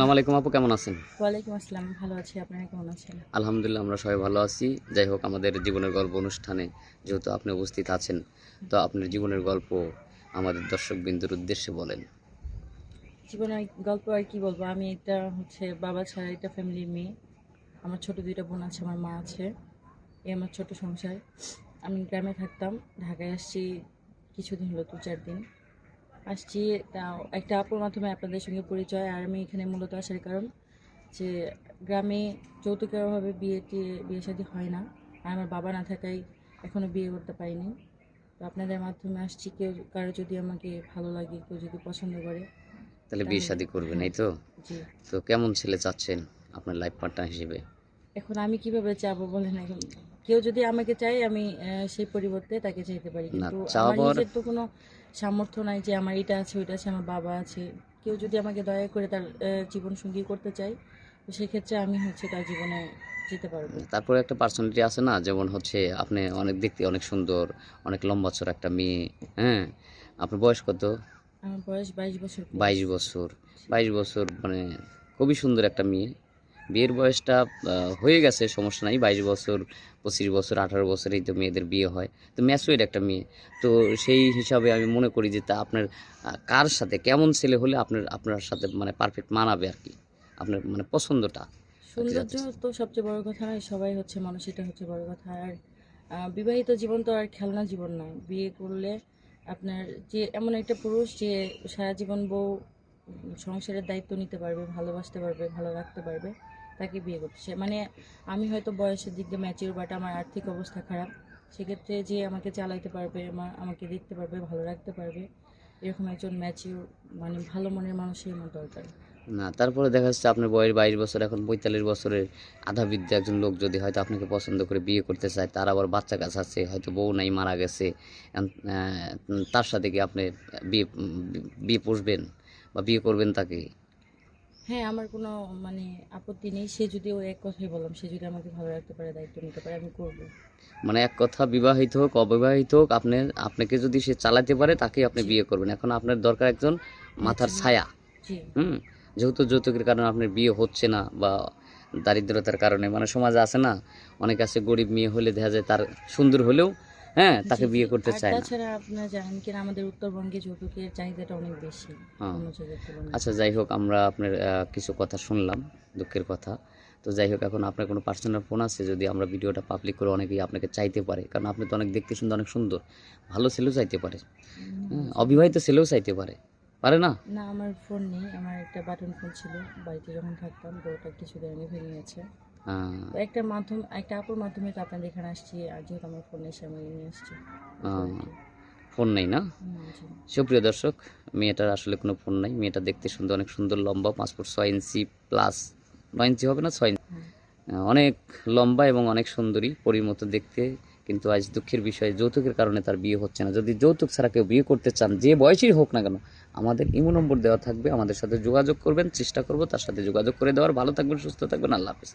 আসসালামু আলাইকুম আপু, কেমন আছেন? ওয়ালাইকুম আসসালাম। ভালো আছি। আপনারা কেমন আছেন? আলহামদুলিল্লাহ, আমরা সবাই ভালো আছি। যাই হোক, আমাদের জীবনের গল্প অনুষ্ঠানে যেহেতু আপনি উপস্থিত আছেন, তো আপনার জীবনের গল্প আমাদের দর্শকবৃন্দুর উদ্দেশ্যে বলেন। জীবনের গল্প আর কি বলবো? আমি একটা বাবা ছাড়া একটা ফ্যামিলির মেয়ে। আমার ছোট ২ টা বোন আছে, আমার মা আছে। এই আমার ছোট সংসার। আমি গ্রামে থাকতাম। ঢাকায় আসছি কিছুদিন হলো, ২-৪ দিন। আসছি তাও একটা আপুর মাধ্যমে আপনাদের সঙ্গে পরিচয়। আর আমি এখানে মূলত আসার কারণ যে গ্রামে যৌতুকের অভাবে বিয়ে শাদী হয় না। আর আমার বাবা না থাকায় এখনো বিয়ে করতে পারিনি। তো আপনাদের মাধ্যমে আসছি, কেউ কারো যদি আমাকে ভালো লাগে, কেউ যদি পছন্দ করে তাহলে বিয়ে তাহলে। শাদী করবেন, হ্যাঁ, এই তো? জি। তো কেমন ছেলে চাচ্ছেন আপনার লাইফ পার্টনার হিসেবে? এখন আমি কিভাবে চাবো বলেন? এখন কেউ যদি আমাকে চায়, আমি সেই পরিবর্তে তাকে চাইতে পারি, না, কিন্তু আমার চাওয়ার নিজের তো কোনো সামর্থ্য নাই যে আমার এটা আছে ওইটা আছে, আমার বাবা আছে। কেউ যদি আমাকে দয়া করে তার জীবন সঙ্গী করতে চায়, তো সেক্ষেত্রে আমি তার জীবনে যেতে পারবো। তারপরে একটা পার্সোনালিটি আছে না, যেমন আপনি অনেক দেখতে অনেক সুন্দর, অনেক লম্বা চড়া একটা মেয়ে। হ্যাঁ, আপনার বয়স কত? আমার বয়স 22 বছর প্লাস। 22 বছর। 22 বছর মানে খুবই সুন্দর একটা মেয়ে। বিয়ের বয়সটা হয়ে গেছে, সমস্যা নাই। 22 বছর, 25 বছর, 18 বছরেই তো মেয়েদের বিয়ে হয়। তো ম্যাচুরেড একটা মেয়ে। তো সেই হিসাবে আমি মনে করি যে তা আপনার কার সাথে, কেমন ছেলে হলে আপনার সাথে মানে পারফেক্ট মানাবে আর কি, আপনার মানে পছন্দটা আর কি সৌন্দর্য জানতে তো সবচেয়ে বড় কথা নয়, সবাই মানুষ, এটা বড় কথা। আর বিবাহিত জীবন তো আর খেলনা জীবন নয়। বিয়ে করলে আপনার যে এমন একটা পুরুষ যে সারা জীবন সংসারের দায়িত্ব নিতে পারবে, ভালোবাসতে পারবে, ভালো রাখতে পারবে, তাকে বিয়ে করতে চাই। মানে আমি হয়তো বয়সের দিক দিয়ে ম্যাচিওর, বাট আমার আর্থিক অবস্থা খারাপ। সেক্ষেত্রে যে আমাকে চালাইতে পারবে, আমাকে দেখতে পারবে, ভালো রাখতে পারবে, এরকম একজন ম্যাচিওর, মানে ভালো মনের মানুষই আমার দরকার। না, তারপরে দেখা যাচ্ছে আপনার বয়স 22 বছর, এখন 45 বছরের আধাবৃদ্ধ একজন লোক যদি হয়তো আপনাকে পছন্দ করে বিয়ে করতে চায়, তার আবার বাচ্চা কাচ্চা আছে, হয়তো বউ নাই, মারা গেছে, তার সাথে কি আপনি বিয়ে পুষবেন বা বিয়ে করবেন তাকে? হ্যাঁ, আমার কোনো মানে আপত্তি নেই। সে যদি, ওই এক কথাই বললাম, সে যদি আমাকে ভালো রাখতে পারে, দায়িত্ব নিতে পারে, আমি করব। মানে এক কথা, বিবাহিত হোক অবিবাহিত হোক, আপনাকে যদি সে চালাতে পারে তাকেই আপনি জি, বিয়ে করবেন। এখন আপনার দরকার একজন মাথার ম্যাচিওর। ছায়া। জি, হুম, যেহেতু যৌতুকের কারণে আপনার বিয়ে হচ্ছে না, বা দারিদ্রতার কারণে, মানে সমাজে আছে না, অনেকে আছে গরিব মেয়ে হলে দেখা যায় তার সুন্দর হলেও, হ্যাঁ, জি, তাকে জি। বিয়ে করতে আর চায় না। তাছাড়া আপনারা জানেন কিনা, আমাদের উত্তরবঙ্গে যৌতুকের চাহিদাটা অনেক বেশি হ্যাঁ। অন্য জায়গার তুলনায়। আচ্ছা, যাই হোক, আমরা আপনার কিছু কথা শুনলাম, দুঃখের কথা। তো যাই হোক, এখন আপনার কোনো পার্সোনাল ফোন আছে? যদি আমরা ভিডিওটা পাবলিক করে, অনেকেই আপনাকে চাইতে পারে, কারণ আপনি তো অনেক দেখতে শুনতে অনেক সুন্দর। ভালো ছেলেও চাইতে পারে, না, হ্যাঁ, জি। অবিবাহিত ছেলেও চাইতে পারে, পারে না? না, আমার ফোন নেই। আমার একটা বাটন ফোন ছিল বাড়িতে যখন থাকতাম, তো ওটা কিছুদিন আগে ভেঙে গেছে। তো একটা আপুর মাধ্যমে তো আপনাদের এখানে আসছি, আর যেহেতু আমার ফোন এসে আমি নিয়ে আসছি, এই তো আর কি। ফোন নেই না? জি। সুপ্রিয় দর্শক, মেয়েটার আসলে কোনো ফোন নাই। মেয়েটা দেখতে সুন্দর, অনেক সুন্দর, লম্বা, 5 ফুট 6 ইঞ্চি প্লাস, 9 ইঞ্চি হবে না, 6 ইঞ্চি, হ্যাঁ। অনেক লম্বা এবং অনেক সুন্দরী, পরীর মতো দেখতে। কিন্তু আজ দুঃখের বিষয়, যৌতুকের কারণে তার বিয়ে হচ্ছে না। যদি যৌতুক ছাড়া কেউ বিয়ে করতে চান, যে বয়সেই হোক না কেন, আমাদের ইমো নম্বর দেওয়া থাকবে, আমাদের সাথে যোগাযোগ করবেন, চেষ্টা করব তার সাথে যোগাযোগ করে দেওয়ার। ভালো থাকবেন, সুস্থ থাকবেন, আল্লাহ হাফেজ।